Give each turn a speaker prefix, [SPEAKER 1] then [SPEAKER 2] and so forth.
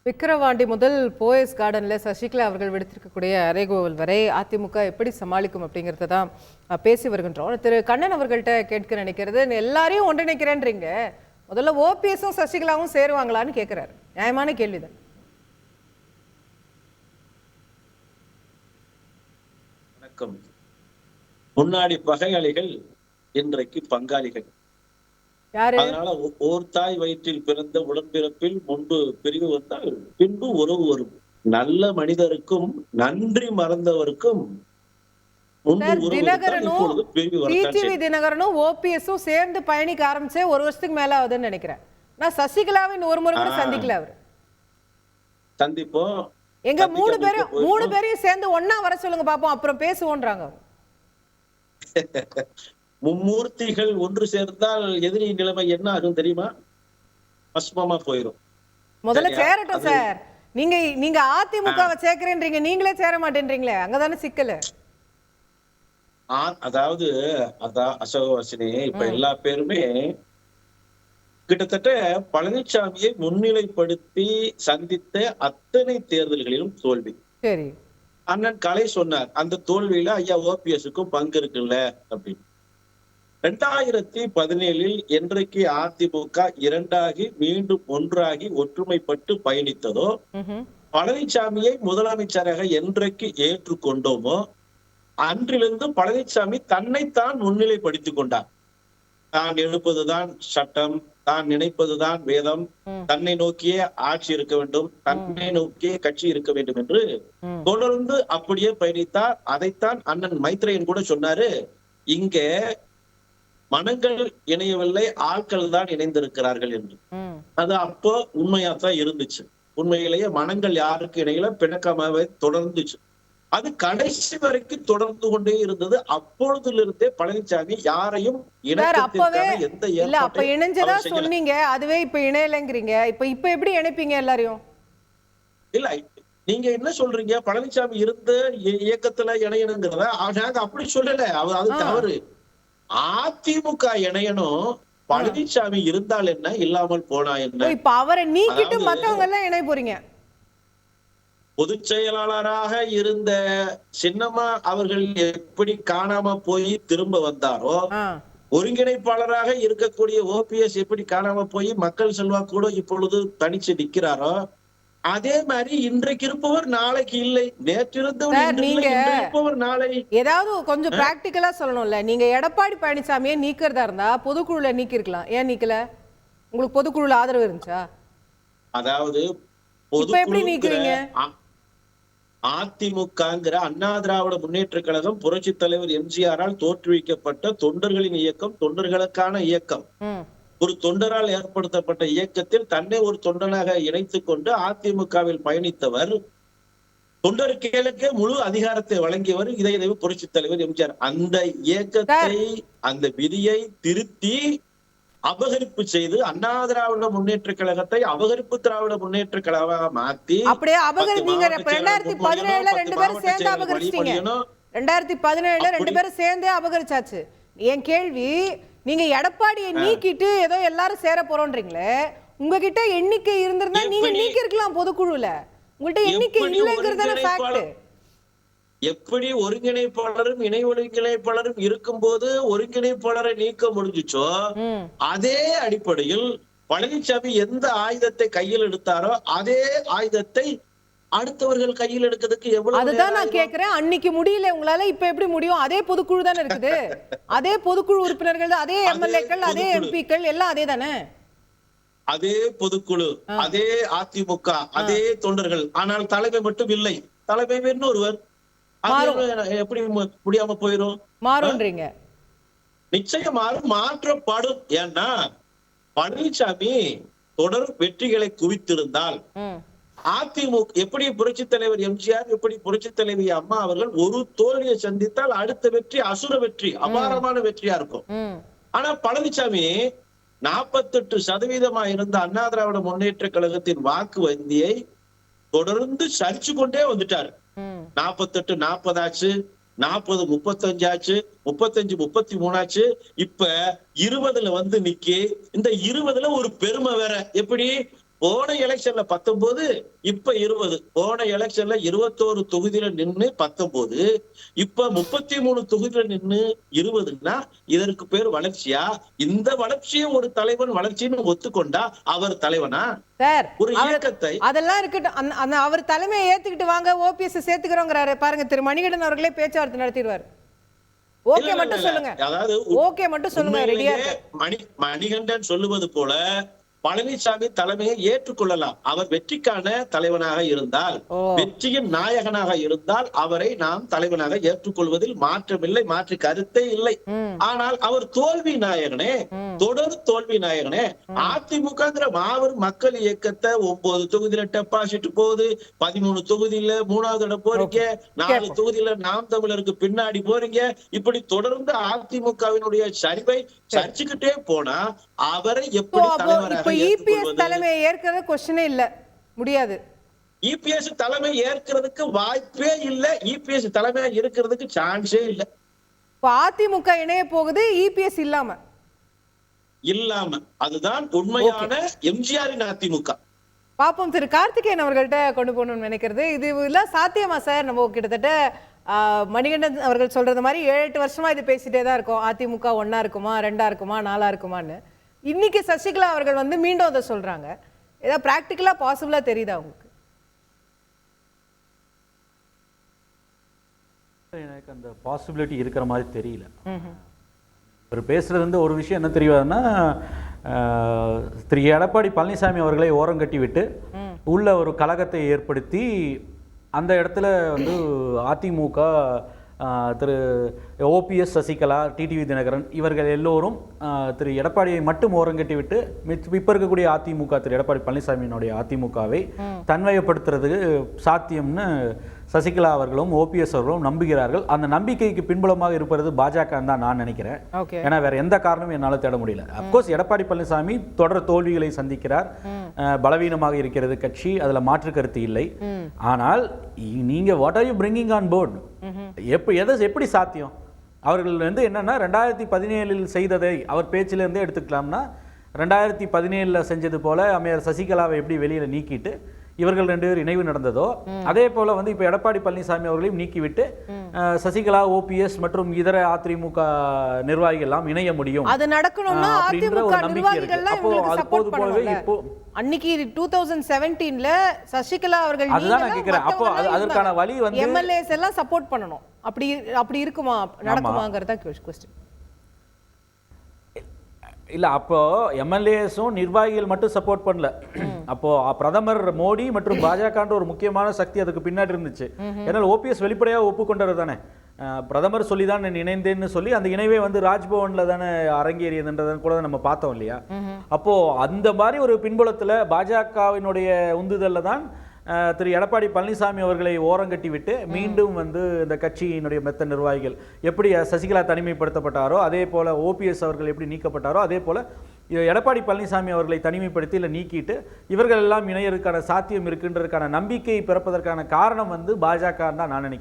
[SPEAKER 1] விக்கிரவாண்டி முதல் போயஸ் கார்டன்ல சசிகலா அவர்கள் விடுத்திருக்கக்கூடிய அறைகோவல் வரை அதிமுக எப்படி சமாளிக்கும் அப்படிங்கறத தான் பேசி வருகின்றோம். திரு கண்ணன் அவர்கள்ட்ட கேட்க நினைக்கிறது, எல்லாரையும் ஒன்றிணைக்கிறேன்றீங்க, முதல்ல ஓபிஎஸும் சசிகலாவும் சேருவாங்களான்னு கேட்கிறாரு. நியாயமான கேள்விதான்.
[SPEAKER 2] வணக்கம். முன்னாடி பகையாளிகள், இன்றைக்கு பங்காளிகள். அதனால ஓர் தாய் வயிற்றில் பிறந்த உடன்பிறப்பில் முன்பு பிரிவு வந்தால் பின்பு உறவு வரும். நல்ல மனிதருக்கும் நன்றி மறந்தவருக்கும்
[SPEAKER 1] தினகரனும் ஓபிஎஸும் சேர்ந்து பயணிக்க ஆரம்பிச்சே ஒரு வருஷத்துக்கு மேல ஆகுதுன்னு நினைக்கிறேன். நான் சசிகலாவின் ஒரு முறை கூட சந்திக்கல. அவரு
[SPEAKER 2] சந்திப்போம்.
[SPEAKER 1] எங்க மூணு பேரையும் சேர்ந்து ஒன்னா வர சொல்லுங்க பாப்போம், அப்புறம் பேசுவோன்றாங்க.
[SPEAKER 2] மும்மூர்த்திகள் ஒன்று சேர்ந்தால் எதிரி நிலைமை என்ன ஆகும் தெரியுமா? பஸ்மமா போயிடும்.
[SPEAKER 1] முதல்ல சேரட்டும் சார். நீங்க அதிமுகவை சேர்க்கிறேன்றீங்க, நீங்களே சேர மாட்டேன்றீங்களே, அங்கதானே சிக்கல்.
[SPEAKER 2] அதாவது அசோகவாசினி, இப்ப எல்லா பேருமே கிட்டத்தட்ட பழனிசாமியை முன்னிலைப்படுத்தி சந்தித்த அத்தனை தேர்தல்களிலும் தோல்வி.
[SPEAKER 1] சரி,
[SPEAKER 2] அண்ணன் கலை சொன்னார், அந்த தோல்வியில ஐயா ஓபிஎஸ்க்கும் பங்கு இருக்குல்ல அப்படின்னு. 2017 என்றைக்கு அதிமுக இரண்டாகி மீண்டும் ஒன்றாகி ஒற்றுமைப்பட்டு பயணித்ததோ, பழனிசாமியை முதலமைச்சராக என்றைக்கு ஏற்றுக்கொண்டோமோ அன்றிலிருந்து பழனிசாமி தன்னைத்தான் முன்னிலைப்படுத்திக் கொண்டார். தான் எடுப்பதுதான் சட்டம், தான் நினைப்பதுதான் வேதம், தன்னை நோக்கியே ஆட்சி இருக்க வேண்டும், தன்னை நோக்கியே கட்சி இருக்க வேண்டும் என்று தொடர்ந்து அப்படியே பயணித்தார். அதைத்தான் அண்ணன் மைத்ரேயன் கூட சொன்னாரு, இங்க மனங்கள் இணையவில்லை, ஆட்கள் தான் இணைந்திருக்கிறார்கள் என்று. அது அப்போ உண்மையாத்தான் இருந்துச்சு. உண்மையிலேயே மனங்கள் யாருக்கு இணையில, பிணக்கமாவே தொடர்ந்துச்சு. அது கடைசி வரைக்கும் தொடர்ந்து கொண்டே இருந்தது. அப்பொழுதிலிருந்தே பழனிசாமி யாரையும்
[SPEAKER 1] எந்த இணைஞ்சதா சொன்னீங்க, அதுவே இப்ப இணையலைங்கிறீங்க. இப்ப எப்படி இணைப்பீங்க எல்லாரையும்?
[SPEAKER 2] இல்ல, நீங்க என்ன சொல்றீங்க, பழனிசாமி இருந்த இயக்கத்துல இணையணுங்கிறத நாங்க அப்படி சொல்லல. அது தவறு. அதிமுக இணையணும், பழனிசாமி இருந்தால் என்ன, இல்லாமல் போனா என்ன?
[SPEAKER 1] இப்ப அவரை நீக்கிட்டு மத்தவங்க எல்லாம் இணைய போறீங்க.
[SPEAKER 2] பொதுச் செயலாளராக இருந்த சின்னம்மா அவர்கள் எப்படி காணாம போய் திரும்ப வந்தாரோ, ஒருங்கிணைப்பாளராக இருக்கக்கூடிய ஓபிஎஸ் எப்படி காணாம போய் மக்கள் செல்வாக்கு கூட இப்பொழுது தனிச்சு நிற்கிறாரோ, அதே மாதிரி இன்றைக்கு இருப்பவர் நாளைக்கு இல்லை, நேற்றிருந்தவர் நாளை.
[SPEAKER 1] ஏதாவது கொஞ்சம் பிராக்டிகலா சொல்லணும்ல. நீங்க எடப்பாடி பழனிசாமியை நீக்கிறதா இருந்தா பொதுக்குழுல நீக்கி இருக்கலாம், ஏன் நீக்கல? உங்களுக்கு பொதுக்குழுல ஆதரவு இருந்துச்சா?
[SPEAKER 2] அதாவது
[SPEAKER 1] எப்படி நீக்குறீங்க?
[SPEAKER 2] அதிமுகங்கிற அண்ணா திராவிட முன்னேற்ற கழகம் புரட்சி தலைவர் எம்ஜிஆரால் தோற்றுவிக்கப்பட்ட தொண்டர்களின் இயக்கம், தொண்டர்களுக்கான இயக்கம். ஒரு தொண்டரால் ஏற்படுத்தப்பட்ட இயக்கத்தில் தன்னை ஒரு தொண்டனாக இணைத்துக் கொண்டு அதிமுகவில் பயணித்தவர், தொண்டர்களுக்கே முழு அதிகாரத்தை வழங்கியவர் இதய புரட்சி தலைவர் எம்ஜிஆர். அந்த இயக்கத்தை, அந்த விதியை திருத்தி அபகரிப்பு செய்து அண்ணா திராவிட முன்னேற்ற கழகத்தை அபகரிப்பு திராவிட முன்னேற்ற கழகமாக மாத்தி,
[SPEAKER 1] அப்படியே நீங்க 2017 ரெண்டு பேரும் சேர்ந்து அபகரிச்சீங்க. 2017 ரெண்டு பேரும் சேர்ந்தே அபகரிச்சாச்சு. என் கேள்வி, நீங்க எடப்பாடியை நீக்கிட்டு ஏதோ எல்லாரும் சேர போறோன்றீங்களே, உங்ககிட்ட எண்ணிக்கை இருந்திருந்தா நீங்க நீக்கி இருக்கலாம் பொதுக்குழுல. உங்கள்ட்ட எண்ணிக்கை இல்லைங்கிறதான ஃபேக்ட்.
[SPEAKER 2] எப்படி ஒருங்கிணைப்பாளரும் இணை ஒருங்கிணைப்பாளரும் இருக்கும் போது ஒருங்கிணைப்பாளரை நீக்க முடிஞ்சுச்சோ, அதே அடிப்படையில் பழனிசாமி எந்த ஆயுதத்தை கையில் எடுத்தாரோ அதே ஆயுதத்தை அடுத்தவர்கள் கையில் எடுக்கிறதுக்கு எவ்வளவு?
[SPEAKER 1] அதுதான் நான் கேக்குறேன். அன்னைக்கு முடியல உங்களால, இப்ப எப்படி முடியும்? அதே பொதுக்குழு தானே இருக்குது, அதே பொதுக்குழு உறுப்பினர்கள், அதே எம்எல்ஏக்கள், அதே எம்பிக்கள் எல்லாம் அதே தானே.
[SPEAKER 2] அதே பொதுக்குழு, அதே அதிமுக, அதே தொண்டர்கள். ஆனால் தலைமை மட்டும் இல்லை. தலைமை இன்னொருவர். எப்படி முடியாம போயிரும்?
[SPEAKER 1] மாறும்ன்றீங்க.
[SPEAKER 2] நிச்சயம் மாற்றப்படும். ஏன்னா பழனிசாமி தொடர் வெற்றிகளை குவித்திருந்தால், அதிமுக எப்படி புரட்சி தலைவர் எம்ஜிஆர், எப்படி புரட்சி தலைவி அம்மா அவர்கள் ஒரு தோல்வியை சந்தித்தால் அடுத்த வெற்றி அசுர வெற்றி, அபாரமான வெற்றியா இருக்கும். ஆனா பழனிசாமி 48% இருந்த அண்ணா திராவிட முன்னேற்ற கழகத்தின் வாக்கு வங்கியை தொடர்ந்து சரிச்சு கொண்டே வந்துட்டாரு. 48 40 ஆச்சு, 40 35 ஆச்சு, 35 33 ஆச்சு. இப்ப 20ல வந்து நிக்கி. இந்த 20ல ஒரு பெருமை வேற. எப்படி போன எலெக்ஷன்ல 19, இப்ப 20. போன எலெக்ஷன்ல 21 தொகுதியில நின்னு 19, இப்ப 33 தொகுதியில நின்னு 20ன்னா இதற்கு பேர் வளர்ச்சியா? இந்த வளர்ச்சியும் ஒரு தலைவன் வளர்ச்சின்னு ஒத்துக்கொண்டா அவர் தலைவனா?
[SPEAKER 1] சார்
[SPEAKER 2] ஒரு இயக்கத்தை
[SPEAKER 1] அதெல்லாம் இருக்கட்டும். அந்த அவர் தலைமையை ஏத்துக்கிட்டு வாங்க, ஓபிஎஸ் சேர்த்துக்கிறோங்கிறாரு பாருங்க. திரு மணிகண்டன் அவர்களே பேச்சுவார்த்தை நடத்திடுவார். ஓகே மட்டும் சொல்லுங்க.
[SPEAKER 2] அதாவது
[SPEAKER 1] ஓகே மட்டும் சொல்லுங்க. ரெடியா
[SPEAKER 2] மணிகண்டன் சொல்லுவது போல பழனிசாமி தலைமையை ஏற்றுக்கொள்ளலாம். அவர் வெற்றிக்கான தலைவனாக இருந்தால், வெற்றியின் நாயகனாக இருந்தால் அவரை நாம் தலைவனாக ஏற்றுக்கொள்வதில் மாற்றமில்லை, மாற்று கருத்தே இல்லை. ஆனால் அவர் தோல்வி நாயகனே, தொடர் தோல்வி நாயகனே. அதிமுகங்கிற மாபெரும் மக்கள் இயக்கத்தை 9 தொகுதியில டெபாசிட் போகுது, 13 தொகுதியில 3வது இடம் போறீங்க, 4 தொகுதியில நாம் தமிழருக்கு பின்னாடி போறீங்க. இப்படி தொடர்ந்து அதிமுகவினுடைய சரிவை சரிச்சுக்கிட்டே போனா அவரை எப்படி தலைவராக
[SPEAKER 1] இபிஎஸ் தலைமையை ஏற்கிறது கொஸ்டினே இல்ல, முடியாது.
[SPEAKER 2] இபிஎஸ் தலைமை ஏற்கிறதுக்கு வாய்ப்பே இல்ல, இபிஎஸ் தலைமையா இருக்கிறதுக்கு சான்ஸே இல்ல.
[SPEAKER 1] இப்ப அதிமுக இணைய போகுது இபிஎஸ் இல்லாம.
[SPEAKER 2] அதுதான் உண்மையான எம்ஜிஆரின் அதிமுக.
[SPEAKER 1] பாப்போம். திரு கார்த்திகேயன் அவர்கள்ட்ட கொண்டு போகணும்னு நினைக்கிறது இது எல்லாம் சாத்தியமா சார்? நம்ம கிட்டத்தட்ட மணிகண்டன் அவர்கள் சொல்றது மாதிரி 7-8 வருஷமா இது பேசிட்டே தான் இருக்கோம். அதிமுக 1 இருக்குமா, 2 இருக்குமா, 4 இருக்குமான்னு. இன்னைக்கு சசிகலா அவர்கள் வந்து மீண்டும் அதை சொல்றாங்க. ஏதாவது பிராக்டிக்கலா பாசிபிளா தெரியுதா உங்களுக்கு?
[SPEAKER 3] எனக்கு அந்த பாசிபிலிட்டி இருக்கிற மாதிரி தெரியல. அவர் பேசுறது வந்து ஒரு விஷயம் என்ன தெரியாதுன்னா, திரு எடப்பாடி பழனிசாமி அவர்களை ஓரங்கட்டி விட்டு உள்ள ஒரு கலகத்தை ஏற்படுத்தி அந்த இடத்துல வந்து அதிமுக திரு ஓபிஎஸ், சசிகலா, டிடிவி தினகரன் இவர்கள் எல்லோரும் திரு எடப்பாடியை மட்டும் ஓரங்கட்டி விட்டு இப்போ இருக்கக்கூடிய அதிமுக திரு எடப்பாடி பழனிசாமியினுடைய அதிமுகவை தன்மையப்படுத்துறதுக்கு சாத்தியம்னு சசிகலா அவர்களும் ஓபிஎஸ் அவர்களும் நம்புகிறார்கள். அந்த நம்பிக்கைக்கு பின்புலமாக இருப்பது பாஜக தான் நான் நினைக்கிறேன். ஏன்னா வேற எந்த காரணமும் என்னால் தேட முடியல. அப்கோர்ஸ் எடப்பாடி பழனிசாமி தொடர் தோல்விகளை சந்திக்கிறார், பலவீனமாக இருக்கிறது கட்சி, அதுல மாற்று கருத்து இல்லை. ஆனால் நீங்க what are you bringing on board? எப்படி சாத்தியம்? அவர்கள் வந்து என்னன்னா 2017 செய்ததை அவர் பேச்சிலிருந்தே எடுத்துக்கலாம்னா, 2017 செஞ்சது போல அம்மையார் சசிகலாவை எப்படி வெளியில நீக்கிட்டு இவர்கள் 2 பேர் இணைவு நடந்ததோ அதே போல வந்து இப்ப எடப்பாடி பழனிசாமி அவர்களையும் நீக்கிவிட்டு சசிகலா, ஓபிஎஸ் மற்றும் இதர அதிமுக நிர்வாகிகள் எல்லாம் இணைய முடியும்.
[SPEAKER 1] அது நடக்கணும்னா அதிமுக நிர்வாகிகள் எல்லாம் இவங்களுக்கு சப்போர்ட் பண்ணனும்ல. இப்போ அன்னைக்கு 2017ல சசிகலா அவர்கள்
[SPEAKER 3] அதுதான் நான் கேக்குறேன். அப்போ அதற்கான வழி வந்து
[SPEAKER 1] எம்எல்ஏஸ் எல்லாம் சப்போர்ட் பண்ணனும். அப்படி இருக்குமா, நடக்குமாங்கறத क्वेश्चन
[SPEAKER 3] இல்ல. அப்போ எம்எல்ஏஸும் நிர்வாகிகள் மட்டும் சப்போர்ட் பண்ணல. அப்போ பிரதமர் மோடி மற்றும் பாஜகன்ற ஒரு முக்கியமான சக்தி அதுக்கு பின்னாடி இருந்துச்சு. ஏன்னா ஓபிஎஸ் வெளிப்படையாக ஒப்புக்கொண்டது தானே, பிரதமர் சொல்லி தான் இணைந்தேன்னு சொல்லி அந்த இணைவே வந்து ராஜ்பவன்ல தானே அரங்கேறியதுன்றதை கூட நம்ம பார்த்தோம் இல்லையா? அப்போ அந்த மாதிரி ஒரு பின்புலத்துல பாஜகவினுடைய உந்துதல்ல தான் திரு எடப்பாடி பழனிசாமி அவர்களை ஓரங்கட்டி விட்டு மீண்டும் வந்து இந்த கட்சியினுடைய மெத்த நிர்வாகிகள் எப்படி சசிகலா தனிமைப்படுத்தப்பட்டாரோ அதே போல ஓபிஎஸ் அவர்கள் எப்படி நீக்கப்பட்டாரோ அதே போல எடப்பாடி பழனிசாமி அவர்களை தனிமைப்படுத்தி இல்லை நீக்கிட்டு இவர்கள் எல்லாம் இணையறதுக்கான சாத்தியம் இருக்குன்றதுக்கான நம்பிக்கை பிறப்பதற்கான காரணம் வந்து பாஜக தான் நான் நினைக்கிறேன்.